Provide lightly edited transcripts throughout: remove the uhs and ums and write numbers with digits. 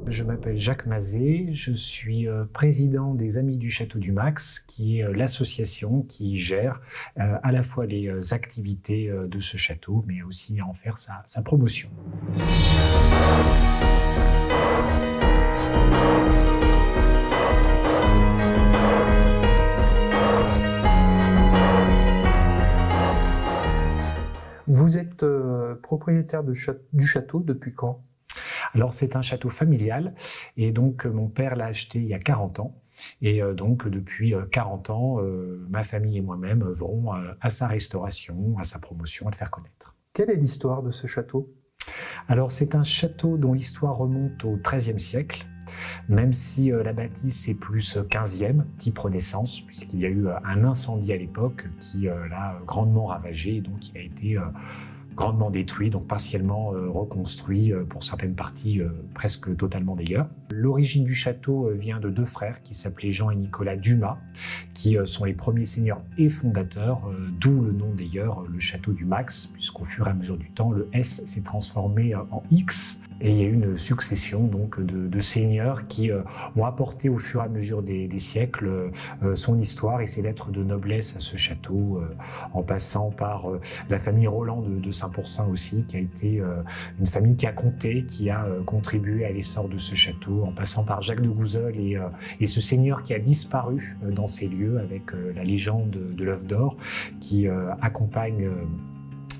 Je m'appelle Jacques Mazet, je suis président des Amis du Château du Max, qui est l'association qui gère à la fois les activités de ce château, mais aussi à en faire sa promotion. Vous êtes propriétaire du château depuis quand? Alors c'est un château familial et donc mon père l'a acheté il y a 40 ans. Et donc depuis 40 ans, ma famille et moi-même œuvrons à sa restauration, à sa promotion, à le faire connaître. Quelle est l'histoire de ce château? Alors c'est un château dont l'histoire remonte au XIIIe siècle, même si la bâtisse est plus 15e, type Renaissance, puisqu'il y a eu un incendie à l'époque qui l'a grandement ravagé, et donc il a été grandement détruit, donc partiellement reconstruit, pour certaines parties presque totalement d'ailleurs. L'origine du château vient de deux frères qui s'appelaient Jean et Nicolas Dumas, qui sont les premiers seigneurs et fondateurs, d'où le nom d'ailleurs, le château du Max, puisqu'au fur et à mesure du temps, le S s'est transformé en X. Et il y a eu une succession donc de seigneurs qui ont apporté au fur et à mesure des siècles son histoire et ses lettres de noblesse à ce château, en passant par la famille Roland de Saint-Pourçain aussi, qui a été une famille qui a compté, qui a contribué à l'essor de ce château, en passant par Jacques de Gouzeul et ce seigneur qui a disparu dans ces lieux avec la légende de l'œuf d'or qui accompagne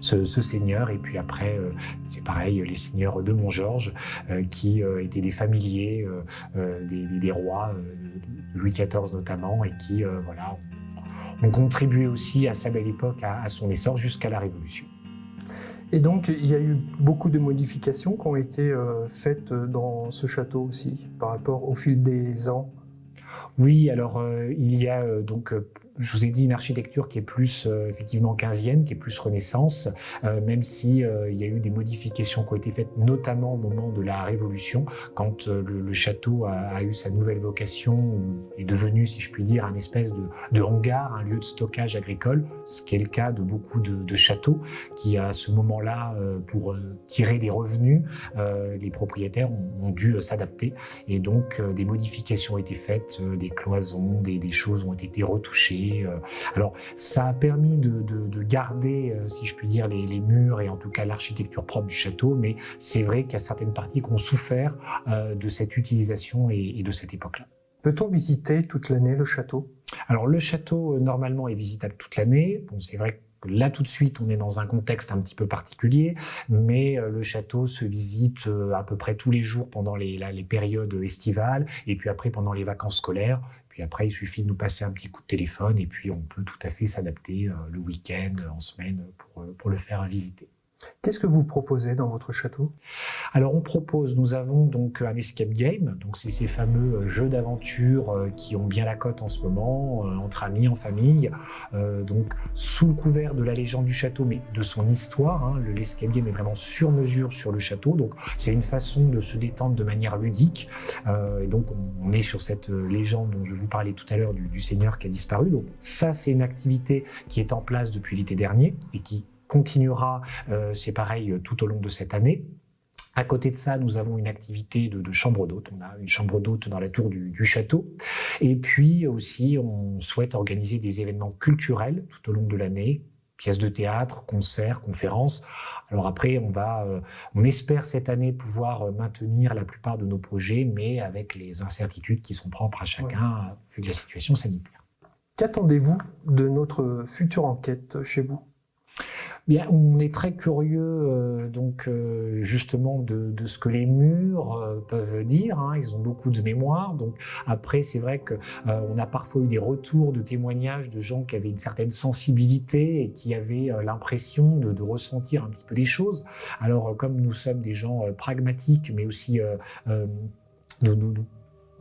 ce seigneur, et puis après c'est pareil, les seigneurs de Montgeorges qui étaient des familiers des rois, Louis XIV notamment, et qui voilà, ont contribué aussi à sa belle époque, à son essor jusqu'à la Révolution. Et donc il y a eu beaucoup de modifications qui ont été faites dans ce château aussi, par rapport au fil des ans? Oui, alors il y a donc je vous ai dit une architecture qui est plus effectivement 15e, qui est plus Renaissance, même si il y a eu des modifications qui ont été faites notamment au moment de la Révolution, quand le château a eu sa nouvelle vocation, est devenu, si je puis dire, un espèce de hangar, un lieu de stockage agricole, ce qui est le cas de beaucoup de châteaux qui, à ce moment-là, pour tirer des revenus, les propriétaires ont dû s'adapter, et donc des modifications ont été faites, des cloisons, des choses ont été retouchées. Alors, ça a permis de garder, si je puis dire, les murs et en tout cas l'architecture propre du château, mais c'est vrai qu'il y a certaines parties qui ont souffert de cette utilisation et de cette époque-là. Peut-on visiter toute l'année le château? Alors, le château, normalement, est visitable toute l'année. Bon, c'est vrai que là, tout de suite, on est dans un contexte un petit peu particulier, mais le château se visite à peu près tous les jours pendant les périodes estivales, et puis après pendant les vacances scolaires. Puis après, il suffit de nous passer un petit coup de téléphone, et puis on peut tout à fait s'adapter le week-end, en semaine, pour le faire visiter. Qu'est-ce que vous proposez dans votre château? Alors nous avons donc un escape game, donc c'est ces fameux jeux d'aventure qui ont bien la cote en ce moment, entre amis, en famille, donc sous le couvert de la légende du château, mais de son histoire, hein. L'escape game est vraiment sur mesure sur le château, donc c'est une façon de se détendre de manière ludique, et donc on est sur cette légende dont je vous parlais tout à l'heure du seigneur qui a disparu. Donc ça, c'est une activité qui est en place depuis l'été dernier et qui continuera, c'est pareil, tout au long de cette année. À côté de ça, nous avons une activité de chambre d'hôte. On a une chambre d'hôte dans la tour du château. Et puis aussi, on souhaite organiser des événements culturels tout au long de l'année, pièces de théâtre, concerts, conférences. Alors après, on espère cette année pouvoir maintenir la plupart de nos projets, mais avec les incertitudes qui sont propres à chacun, vu de la situation sanitaire. Qu'attendez-vous de notre future enquête chez vous? Bien, on est très curieux justement de ce que les murs peuvent dire, hein. Ils ont beaucoup de mémoire. Donc après, c'est vrai que on a parfois eu des retours de témoignages de gens qui avaient une certaine sensibilité et qui avaient l'impression de ressentir un petit peu les choses. Alors comme nous sommes des gens pragmatiques, mais aussi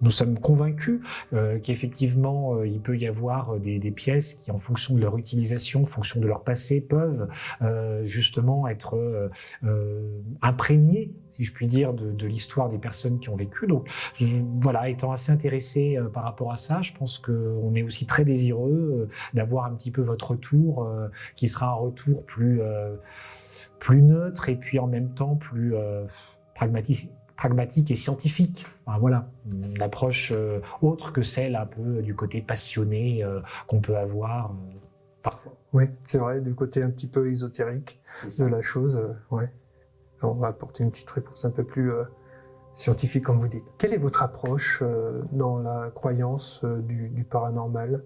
nous sommes convaincus qu'effectivement, il peut y avoir des pièces qui, en fonction de leur utilisation, en fonction de leur passé, peuvent justement être imprégnées, si je puis dire, de l'histoire des personnes qui ont vécu. Donc voilà, étant assez intéressé par rapport à ça, je pense qu'on est aussi très désireux d'avoir un petit peu votre retour, qui sera un retour plus neutre et puis en même temps plus pragmatique pragmatique et scientifique. Enfin, voilà, une approche autre que celle un peu du côté passionné qu'on peut avoir parfois. Oui, c'est vrai, du côté un petit peu ésotérique de la chose. Ouais. On va apporter une petite réponse un peu plus scientifique, comme vous dites. Quelle est votre approche dans la croyance du paranormal ?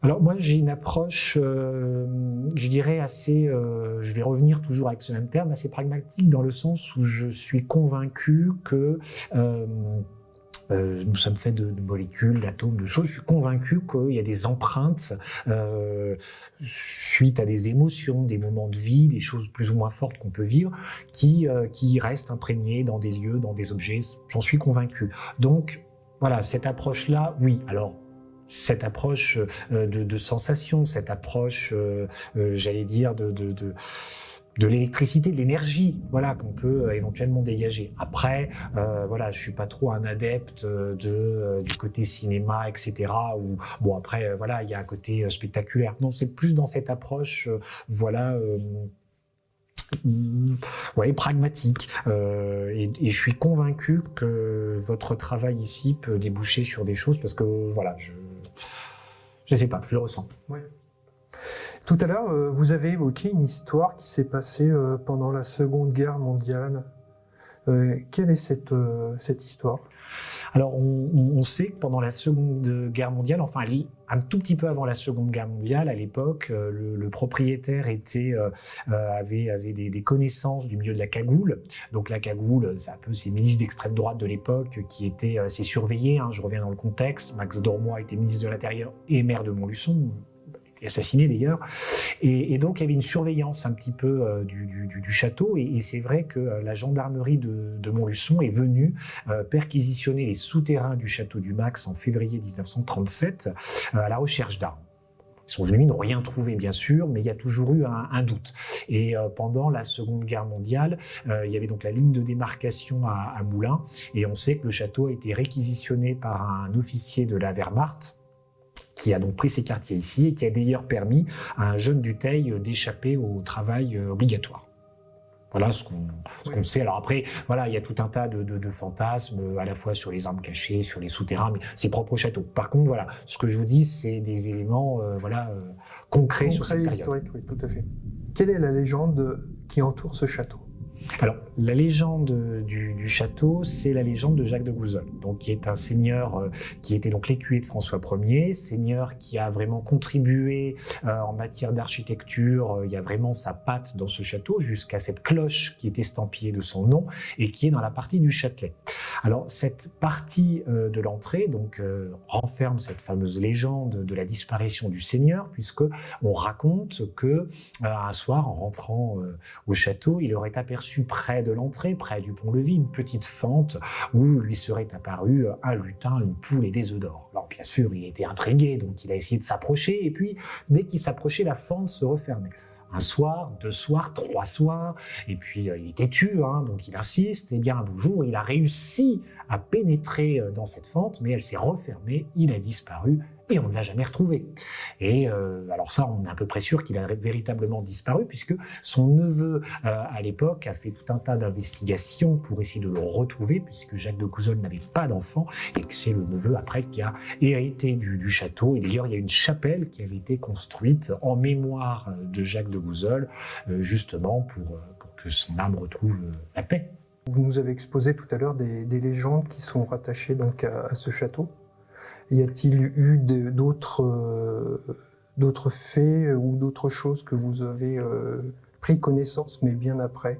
Alors moi j'ai une approche, je dirais assez, je vais revenir toujours avec ce même terme, assez pragmatique dans le sens où je suis convaincu que nous sommes faits de molécules, d'atomes, de choses. Je suis convaincu qu'il y a des empreintes suite à des émotions, des moments de vie, des choses plus ou moins fortes qu'on peut vivre, qui restent imprégnées dans des lieux, dans des objets. J'en suis convaincu. Donc voilà, cette approche-là, oui. Alors cette approche de sensation, cette approche, j'allais dire, de l'électricité, de l'énergie, voilà, qu'on peut éventuellement dégager. Après, voilà, je suis pas trop un adepte du côté cinéma, etc. Ou bon, après, voilà, il y a un côté spectaculaire. Non, c'est plus dans cette approche, voilà. Ouais, pragmatique. Et je suis convaincu que votre travail ici peut déboucher sur des choses parce que voilà, je sais pas, je le ressens. Oui. Tout à l'heure, vous avez évoqué une histoire qui s'est passée pendant la Seconde Guerre mondiale. Quelle est cette histoire ? Alors, on sait que pendant la Seconde Guerre mondiale, enfin, un tout petit peu avant la Seconde Guerre mondiale, à l'époque, le propriétaire avait des connaissances du milieu de la cagoule. Donc, la cagoule, c'est un peu ces milices d'extrême droite de l'époque qui étaient assez surveillées. Hein. Je reviens dans le contexte. Max Dormoy était ministre de l'Intérieur et maire de Montluçon. Assassiné d'ailleurs, et donc il y avait une surveillance un petit peu du château, et c'est vrai que la gendarmerie de Montluçon est venue perquisitionner les souterrains du château du Max en février 1937 à la recherche d'armes. Ils sont venus, ils n'ont rien trouvé bien sûr, mais il y a toujours eu un doute. Et pendant la Seconde Guerre mondiale, il y avait donc la ligne de démarcation à Moulins, et on sait que le château a été réquisitionné par un officier de la Wehrmacht, qui a donc pris ses quartiers ici et qui a d'ailleurs permis à un jeune Dutheil d'échapper au travail obligatoire. Voilà ce qu'on sait. Alors après, voilà, il y a tout un tas de fantasmes, à la fois sur les armes cachées, sur les souterrains, mais c'est propre au château. Par contre, voilà, ce que je vous dis, c'est des éléments concrets sur cette période. Historique, oui, tout à fait. Quelle est la légende qui entoure ce château ? Alors, la légende du château, c'est la légende de Jacques de Gouzeul, donc qui est un seigneur qui était donc l'écuyer de François Ier, seigneur qui a vraiment contribué en matière d'architecture. Il y a vraiment sa patte dans ce château, jusqu'à cette cloche qui est estampillée de son nom et qui est dans la partie du Châtelet. Alors, cette partie de l'entrée donc renferme cette fameuse légende de la disparition du seigneur, puisque on raconte que un soir, en rentrant au château, il aurait aperçu près de l'entrée, près du pont-levis, une petite fente où lui serait apparu un lutin, une poule et des œufs d'or. Alors bien sûr, il était intrigué, donc il a essayé de s'approcher, et puis dès qu'il s'approchait, la fente se refermait. Un soir, 2 soirs, 3 soirs, et puis il est têtu, hein, donc il insiste, et bien un beau jour, il a réussi à pénétrer dans cette fente, mais elle s'est refermée, il a disparu, et on ne l'a jamais retrouvé. Et alors ça, on est à peu près sûr qu'il a véritablement disparu, puisque son neveu, à l'époque, a fait tout un tas d'investigations pour essayer de le retrouver, puisque Jacques de Gouzeul n'avait pas d'enfant, et que c'est le neveu, après, qui a hérité du château. Et d'ailleurs, il y a une chapelle qui avait été construite en mémoire de Jacques de Gouzeul, justement pour que son âme retrouve la paix. Vous nous avez exposé tout à l'heure des légendes qui sont rattachées donc à ce château. Y a-t-il eu d'autres faits ou d'autres choses que vous avez pris connaissance, mais bien après ?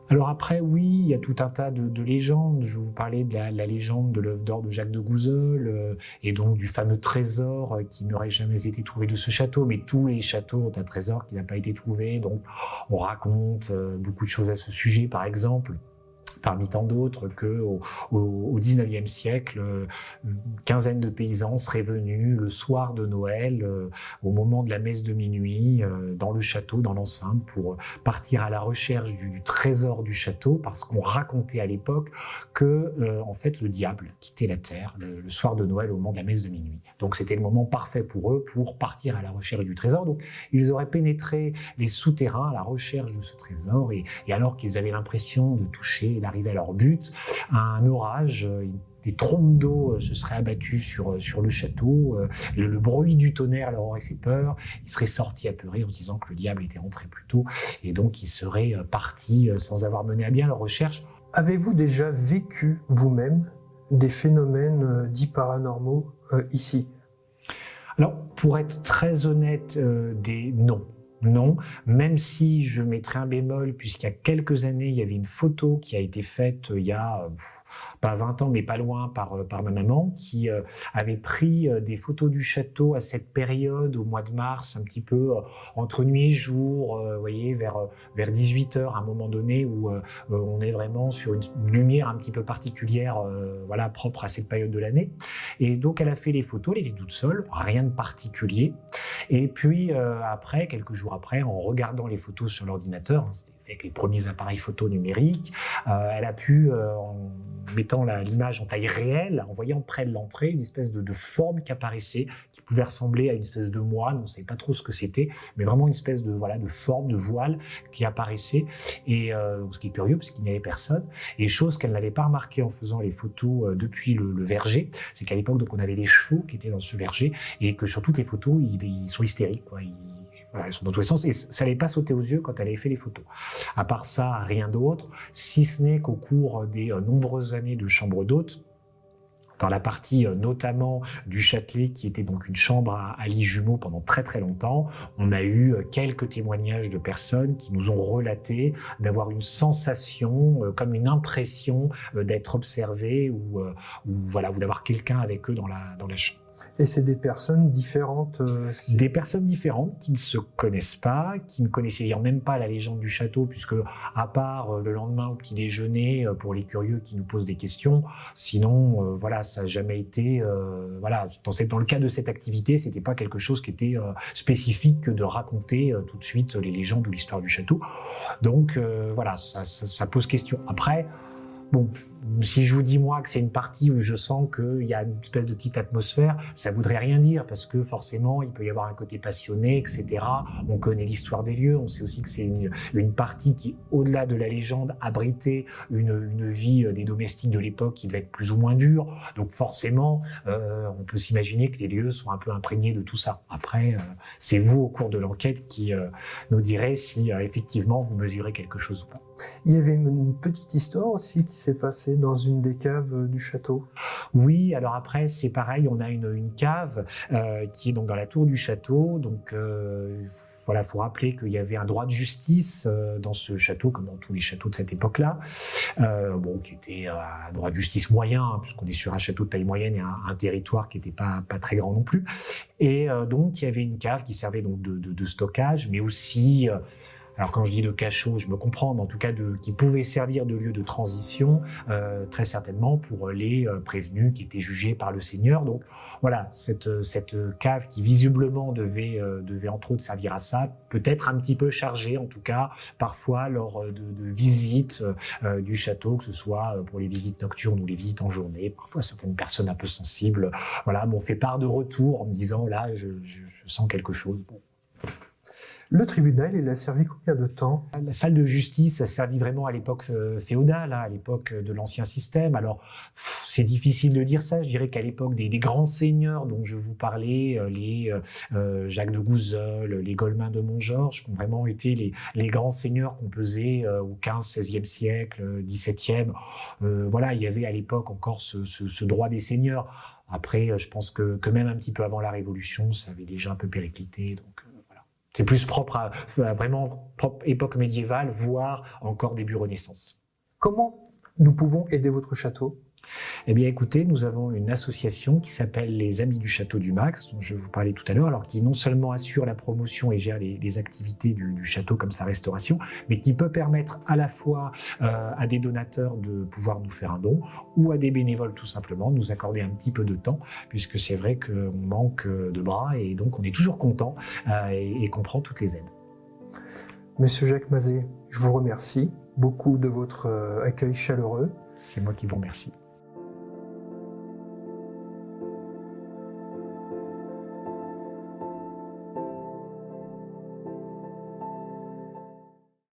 Alors après, oui, il y a tout un tas de légendes. Je vous parlais de la légende de l'œuf d'or de Jacques de Gouzeul, et donc du fameux trésor qui n'aurait jamais été trouvé de ce château. Mais tous les châteaux ont un trésor qui n'a pas été trouvé. Donc on raconte beaucoup de choses à ce sujet, par exemple. Parmi tant d'autres au XIXe siècle, une quinzaine de paysans seraient venus le soir de Noël, au moment de la messe de minuit, dans le château, dans l'enceinte, pour partir à la recherche du trésor du château, parce qu'on racontait à l'époque que, en fait, le diable quittait la terre le soir de Noël au moment de la messe de minuit. Donc c'était le moment parfait pour eux pour partir à la recherche du trésor. Donc ils auraient pénétré les souterrains à la recherche de ce trésor, et alors qu'ils avaient l'impression de toucher la arrivaient à leur but, un orage, des trompes d'eau se seraient abattues sur le château, le bruit du tonnerre leur aurait fait peur, ils seraient sortis apeurés en disant que le diable était rentré plus tôt, et donc ils seraient partis sans avoir mené à bien leur recherche. Avez-vous déjà vécu vous-même des phénomènes dits paranormaux ici? Alors, pour être très honnête, non. Non, même si je mettrais un bémol, puisqu'il y a quelques années, il y avait une photo qui a été faite il y a pas 20 ans, mais pas loin, par ma maman, qui avait pris des photos du château à cette période, au mois de mars, un petit peu entre nuit et jour, vous voyez, vers 18h, à un moment donné, où on est vraiment sur une lumière un petit peu particulière, voilà, propre à cette période de l'année. Et donc, elle a fait les photos, elle était toute seule, rien de particulier. Et puis, après, quelques jours après, en regardant les photos sur l'ordinateur, c'était avec les premiers appareils photo numériques, elle a pu, en mettant l'image en taille réelle, en voyant près de l'entrée une espèce de forme qui apparaissait, qui pouvait ressembler à une espèce de moine, on ne savait pas trop ce que c'était, mais vraiment une espèce de forme, de voile qui apparaissait. Et ce qui est curieux, parce qu'il n'y avait personne. Et chose qu'elle n'avait pas remarqué en faisant les photos depuis le verger, c'est qu'à l'époque, donc, on avait les chevaux qui étaient dans ce verger, et que sur toutes les photos, ils sont hystériques, quoi. Voilà, ils sont dans tous les sens, et ça n'allait pas sauter aux yeux quand elle avait fait les photos. À part ça, rien d'autre, si ce n'est qu'au cours des nombreuses années de chambre d'hôte, dans la partie notamment du Châtelet, qui était donc une chambre à lit jumeau pendant très très longtemps, on a eu quelques témoignages de personnes qui nous ont relaté d'avoir une sensation, comme une impression d'être observé ou d'avoir quelqu'un avec eux dans la chambre. Et c'est des personnes différentes Des personnes différentes qui ne se connaissent pas, qui ne connaissaient d'ailleurs même pas la légende du château, puisque à part le lendemain au petit déjeuner, pour les curieux qui nous posent des questions, sinon ça n'a jamais été dans le cas de cette activité, c'était pas quelque chose qui était spécifique que de raconter tout de suite les légendes ou l'histoire du château. Donc ça pose question. Après, bon, si je vous dis moi que c'est une partie où je sens qu'il y a une espèce de petite atmosphère, ça voudrait rien dire, parce que forcément il peut y avoir un côté passionné, etc. On connaît l'histoire des lieux, on sait aussi que c'est une partie qui, au-delà de la légende, abritait une vie des domestiques de l'époque qui devait être plus ou moins dure. Donc forcément, on peut s'imaginer que les lieux sont un peu imprégnés de tout ça. Après, c'est vous au cours de l'enquête qui nous direz si effectivement vous mesurez quelque chose ou pas. Il y avait une petite histoire aussi qui s'est passée dans une des caves du château. Oui, alors après c'est pareil, on a une cave qui est donc dans la tour du château. Donc faut rappeler qu'il y avait un droit de justice dans ce château, comme dans tous les châteaux de cette époque-là, qui était un droit de justice moyen, hein, puisqu'on est sur un château de taille moyenne et un territoire qui n'était pas très grand non plus. Et donc il y avait une cave qui servait donc de stockage, mais aussi alors quand je dis de cachot, je me comprends, mais en tout cas qui pouvait servir de lieu de transition, très certainement pour les prévenus qui étaient jugés par le Seigneur. Donc voilà, cette cave qui visiblement devait entre autres servir à ça, peut-être un petit peu chargée, en tout cas parfois lors de visites du château, que ce soit pour les visites nocturnes ou les visites en journée. Parfois certaines personnes un peu sensibles, m'ont fait part de retour en me disant là je sens quelque chose. Bon. Le tribunal, il a servi combien de temps? La salle de justice a servi vraiment à l'époque féodale, à l'époque de l'ancien système. Alors, c'est difficile de dire ça. Je dirais qu'à l'époque des grands seigneurs dont je vous parlais, les Jacques de Gouzeul, les Goldman de Montgeorges, qui ont vraiment été les grands seigneurs qu'on pesait au 15, 16e siècle, 17e. Il y avait à l'époque encore ce droit des seigneurs. Après, je pense que même un petit peu avant la Révolution, ça avait déjà un peu périclité. Donc, c'est plus propre à époque médiévale, voire encore début Renaissance. Comment nous pouvons aider votre château? Eh bien, écoutez, nous avons une association qui s'appelle les Amis du Château du Max, dont je vous parlais tout à l'heure, alors qui non seulement assure la promotion et gère les activités du château comme sa restauration, mais qui peut permettre à la fois à des donateurs de pouvoir nous faire un don, ou à des bénévoles tout simplement, de nous accorder un petit peu de temps, puisque c'est vrai qu'on manque de bras, et donc on est toujours content et qu'on prend toutes les aides. Monsieur Jacques Mazet, je vous remercie beaucoup de votre accueil chaleureux. C'est moi qui vous remercie.